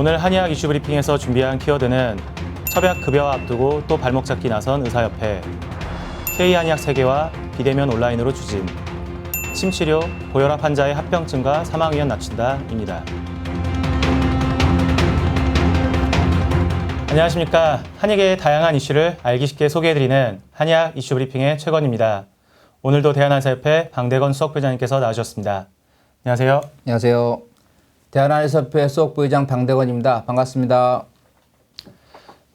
오늘 한의학 이슈 브리핑에서 준비한 키워드는 첩약 급여와 앞두고 또 발목 잡기 나선 의사협회, K한의학 세계와 비대면 온라인으로 추진, 침치료, 고혈압 환자의 합병증과 사망 위험 낮춘다입니다. 안녕하십니까. 한의계의 다양한 이슈를 알기 쉽게 소개해드리는 한의학 이슈 브리핑의 최건입니다. 오늘도 대한한의사협회 방대건 수석부회장님께서 나와주셨습니다. 안녕하세요. 안녕하세요. 대한한의사협회 수석부회장 방대건입니다. 반갑습니다.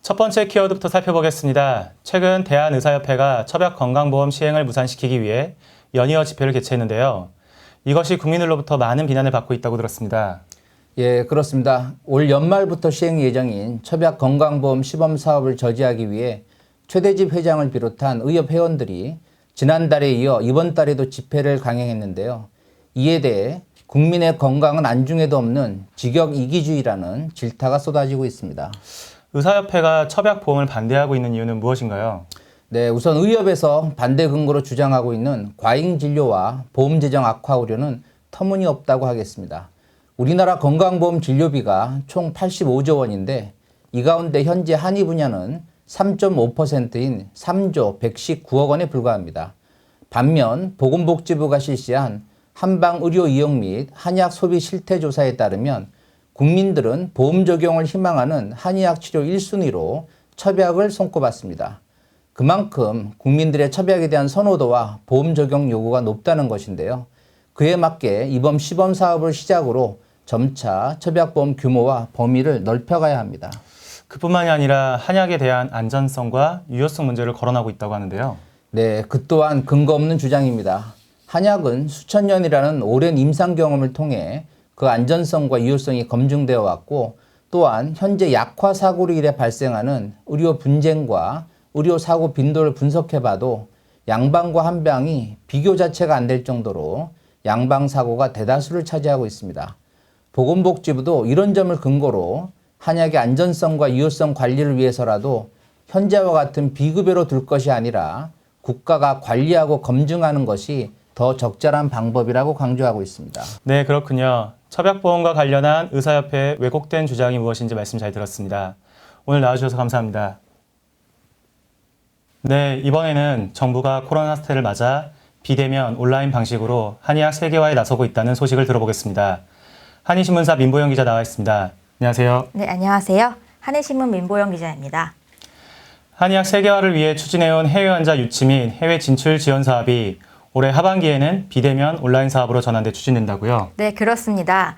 첫 번째 키워드부터 살펴보겠습니다. 최근 대한의사협회가 첩약 건강보험 시행을 무산시키기 위해 연이어 집회를 개최했는데요. 이것이 국민들로부터 많은 비난을 받고 있다고 들었습니다. 예, 그렇습니다. 올 연말부터 시행 예정인 첩약 건강보험 시범 사업을 저지하기 위해 최대집 회장을 비롯한 의협 회원들이 지난달에 이어 이번 달에도 집회를 강행했는데요. 이에 대해 국민의 건강은 안중에도 없는 직역 이기주의라는 질타가 쏟아지고 있습니다. 의사협회가 첩약 보험을 반대하고 있는 이유는 무엇인가요? 네, 우선 의협에서 반대 근거로 주장하고 있는 과잉 진료와 보험 재정 악화 우려는 터무니없다고 하겠습니다. 우리나라 건강보험 진료비가 총 85조 원인데 이 가운데 현재 한의 분야는 3.5%인 3조 119억 원에 불과합니다. 반면 보건복지부가 실시한 한방 의료 이용 및 한의학 소비 실태 조사에 따르면 국민들은 보험 적용을 희망하는 한의학 치료 1순위로 첩약을 손꼽았습니다. 그만큼 국민들의 첩약에 대한 선호도와 보험 적용 요구가 높다는 것인데요. 그에 맞게 이번 시범 사업을 시작으로 점차 첩약보험 규모와 범위를 넓혀가야 합니다. 그뿐만이 아니라 한약에 대한 안전성과 유효성 문제를 거론하고 있다고 하는데요. 네, 그 또한 근거 없는 주장입니다. 한약은 수천 년이라는 오랜 임상 경험을 통해 그 안전성과 유효성이 검증되어 왔고 또한 현재 약화 사고로 인해 발생하는 의료 분쟁과 의료 사고 빈도를 분석해봐도 양방과 한방이 비교 자체가 안 될 정도로 양방 사고가 대다수를 차지하고 있습니다. 보건복지부도 이런 점을 근거로 한약의 안전성과 유효성 관리를 위해서라도 현재와 같은 비급여로 둘 것이 아니라 국가가 관리하고 검증하는 것이 더 적절한 방법이라고 강조하고 있습니다. 네, 그렇군요. 첩약보험과 관련한 의사협회의 왜곡된 주장이 무엇인지 말씀 잘 들었습니다. 오늘 나와주셔서 감사합니다. 네, 이번에는 정부가 코로나 사태를 맞아 비대면 온라인 방식으로 한의학 세계화에 나서고 있다는 소식을 들어보겠습니다. 한의신문사 민보영 기자 나와 있습니다. 안녕하세요. 네, 안녕하세요. 한의신문 민보영 기자입니다. 한의학 세계화를 위해 추진해온 해외 환자 유치 및 해외 진출 지원 사업이 올해 하반기에는 비대면 온라인 사업으로 전환돼 추진된다고요? 네, 그렇습니다.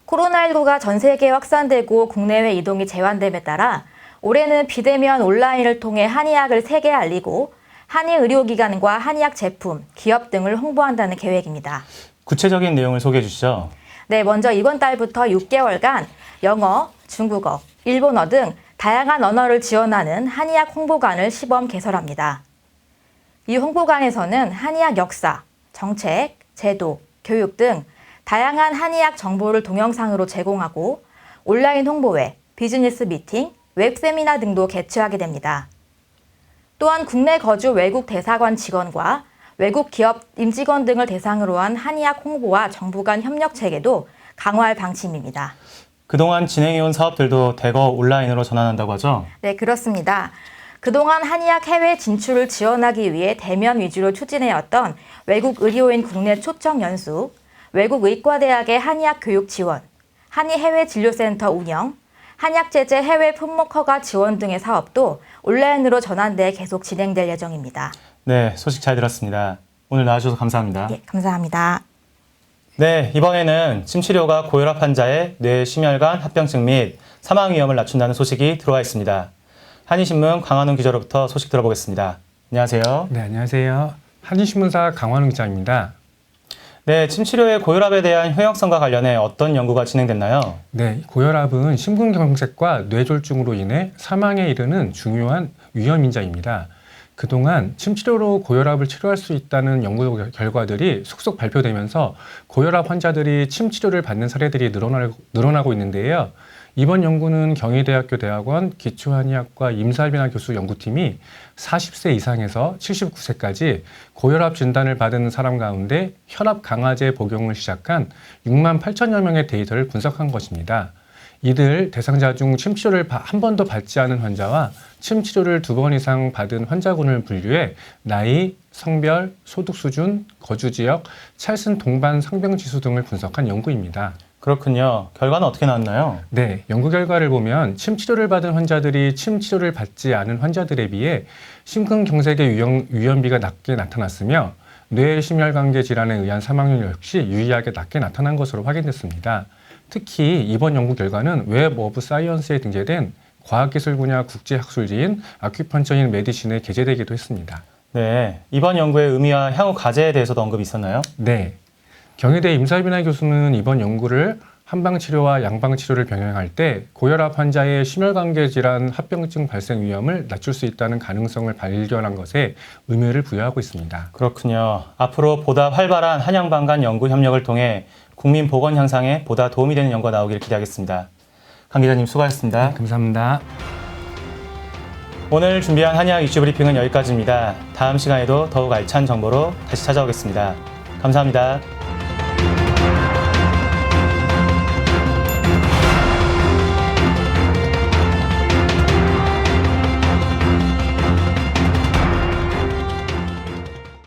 코로나19가 전 세계에 확산되고 국내외 이동이 제한됨에 따라 올해는 비대면 온라인을 통해 한의학을 세계에 알리고 한의 의료기관과 한의학 제품, 기업 등을 홍보한다는 계획입니다. 구체적인 내용을 소개해 주시죠. 네, 먼저 이번 달부터 6개월간 영어, 중국어, 일본어 등 다양한 언어를 지원하는 한의학 홍보관을 시범 개설합니다. 이 홍보관에서는 한의학 역사, 정책, 제도, 교육 등 다양한 한의학 정보를 동영상으로 제공하고 온라인 홍보회, 비즈니스 미팅, 웹 세미나 등도 개최하게 됩니다. 또한 국내 거주 외국 대사관 직원과 외국 기업 임직원 등을 대상으로 한 한의학 홍보와 정부 간 협력 체계도 강화할 방침입니다. 그동안 진행해온 사업들도 대거 온라인으로 전환한다고 하죠? 네, 그렇습니다. 그동안 한의학 해외 진출을 지원하기 위해 대면 위주로 추진해왔던 외국 의료인 국내 초청 연수, 외국 의과대학의 한의학 교육 지원, 한의 해외 진료센터 운영, 한약제재 해외 품목 허가 지원 등의 사업도 온라인으로 전환돼 계속 진행될 예정입니다. 네, 소식 잘 들었습니다. 오늘 나와주셔서 감사합니다. 네, 감사합니다. 네, 이번에는 침치료가 고혈압 환자의 뇌심혈관 합병증 및 사망 위험을 낮춘다는 소식이 들어와 있습니다. 한의신문 강한웅 기자로부터 소식 들어보겠습니다. 안녕하세요. 네, 안녕하세요. 한의신문사 강한웅 기자입니다. 네, 침치료의 고혈압에 대한 효용성과 관련해 어떤 연구가 진행됐나요? 네, 고혈압은 심근경색과 뇌졸중으로 인해 사망에 이르는 중요한 위험인자입니다. 그동안 침치료로 고혈압을 치료할 수 있다는 연구 결과들이 속속 발표되면서 고혈압 환자들이 침치료를 받는 사례들이 늘어나고 있는데요. 이번 연구는 경희대학교 대학원 기초한의학과 임살빈아 교수 연구팀이 40세 이상에서 79세까지 고혈압 진단을 받은 사람 가운데 혈압 강화제 복용을 시작한 6만 8천여 명의 데이터를 분석한 것입니다. 이들 대상자 중 침 치료를 한 번도 받지 않은 환자와 침 치료를 2번 이상 받은 환자군을 분류해 나이, 성별, 소득 수준, 거주 지역, 찰슨 동반 상병 지수 등을 분석한 연구입니다. 그렇군요. 결과는 어떻게 나왔나요? 네, 연구 결과를 보면 침 치료를 받은 환자들이 침 치료를 받지 않은 환자들에 비해 심근경색의 위험비가 낮게 나타났으며 뇌심혈관계 질환에 의한 사망률 역시 유의하게 낮게 나타난 것으로 확인됐습니다. 특히 이번 연구 결과는 웹 오브 사이언스에 등재된 과학기술 분야 국제학술지인 아큐펀처 인 메디신에 게재되기도 했습니다. 네, 이번 연구의 의미와 향후 과제에 대해서도 언급이 있었나요? 네, 경희대 임설빈아 교수는 이번 연구를 한방치료와 양방치료를 병행할 때 고혈압 환자의 심혈관계 질환 합병증 발생 위험을 낮출 수 있다는 가능성을 발견한 것에 의미를 부여하고 있습니다. 그렇군요. 앞으로 보다 활발한 한양방 간 연구 협력을 통해 국민 보건 향상에 보다 도움이 되는 연구가 나오기를 기대하겠습니다. 강 기자님 수고하셨습니다. 감사합니다. 오늘 준비한 한의학 이슈 브리핑은 여기까지입니다. 다음 시간에도 더욱 알찬 정보로 다시 찾아오겠습니다. 감사합니다.